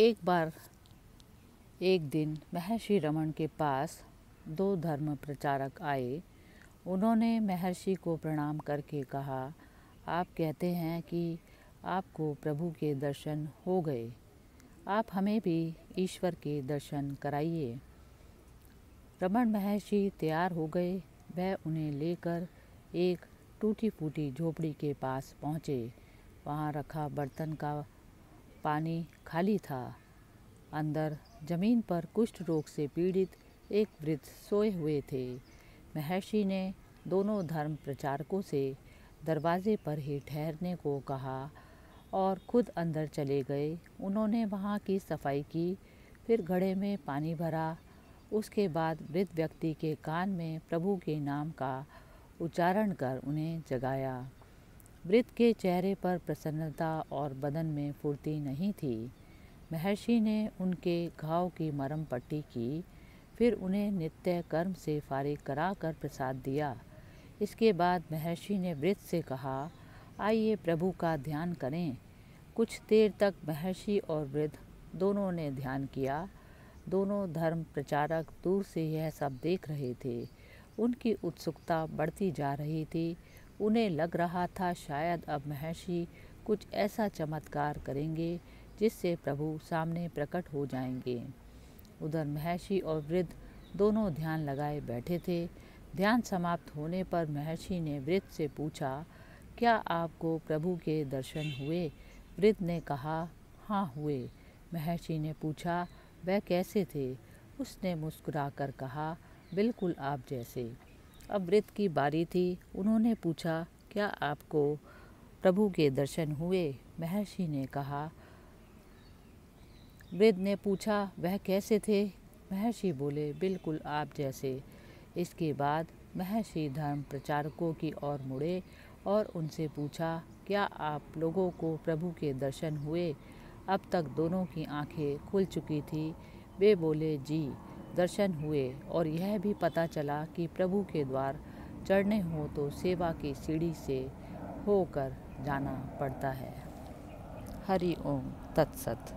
एक बार एक दिन महर्षि रमन के पास दो धर्म प्रचारक आए। उन्होंने महर्षि को प्रणाम करके कहा, आप कहते हैं कि आपको प्रभु के दर्शन हो गए, आप हमें भी ईश्वर के दर्शन कराइए। रमन महर्षि तैयार हो गए। वह उन्हें लेकर एक टूटी फूटी झोपड़ी के पास पहुँचे। वहाँ रखा बर्तन का पानी खाली था। अंदर जमीन पर कुष्ठ रोग से पीड़ित एक वृद्ध सोए हुए थे। महर्षि ने दोनों धर्म प्रचारकों से दरवाजे पर ही ठहरने को कहा और खुद अंदर चले गए। उन्होंने वहाँ की सफाई की, फिर घड़े में पानी भरा। उसके बाद वृद्ध व्यक्ति के कान में प्रभु के नाम का उच्चारण कर उन्हें जगाया। वृद्ध के चेहरे पर प्रसन्नता और बदन में फुर्ती नहीं थी। महर्षि ने उनके घाव की मरहम पट्टी की, फिर उन्हें नित्य कर्म से फारिग कराकर प्रसाद दिया। इसके बाद महर्षि ने वृद्ध से कहा, आइए प्रभु का ध्यान करें। कुछ देर तक महर्षि और वृद्ध दोनों ने ध्यान किया। दोनों धर्म प्रचारक दूर से यह सब देख रहे थे। उनकी उत्सुकता बढ़ती जा रही थी। उन्हें लग रहा था शायद अब महर्षि कुछ ऐसा चमत्कार करेंगे जिससे प्रभु सामने प्रकट हो जाएंगे। उधर महर्षि और वृद्ध दोनों ध्यान लगाए बैठे थे। ध्यान समाप्त होने पर महर्षि ने वृद्ध से पूछा, क्या आपको प्रभु के दर्शन हुए? वृद्ध ने कहा, हाँ हुए। महर्षि ने पूछा, वह कैसे थे? उसने मुस्कुराकर कहा, बिल्कुल आप जैसे। अब वृद्ध की बारी थी। उन्होंने पूछा, क्या आपको प्रभु के दर्शन हुए? महर्षि ने कहा। वृद्ध ने पूछा, वह कैसे थे? महर्षि बोले, बिल्कुल आप जैसे। इसके बाद महर्षि धर्म प्रचारकों की ओर मुड़े और उनसे पूछा, क्या आप लोगों को प्रभु के दर्शन हुए? अब तक दोनों की आंखें खुल चुकी थी। वे बोले, जी दर्शन हुए और यह भी पता चला कि प्रभु के द्वार चढ़ने हो तो सेवा की सीढ़ी से होकर जाना पड़ता है। हरि ओम तत्सत।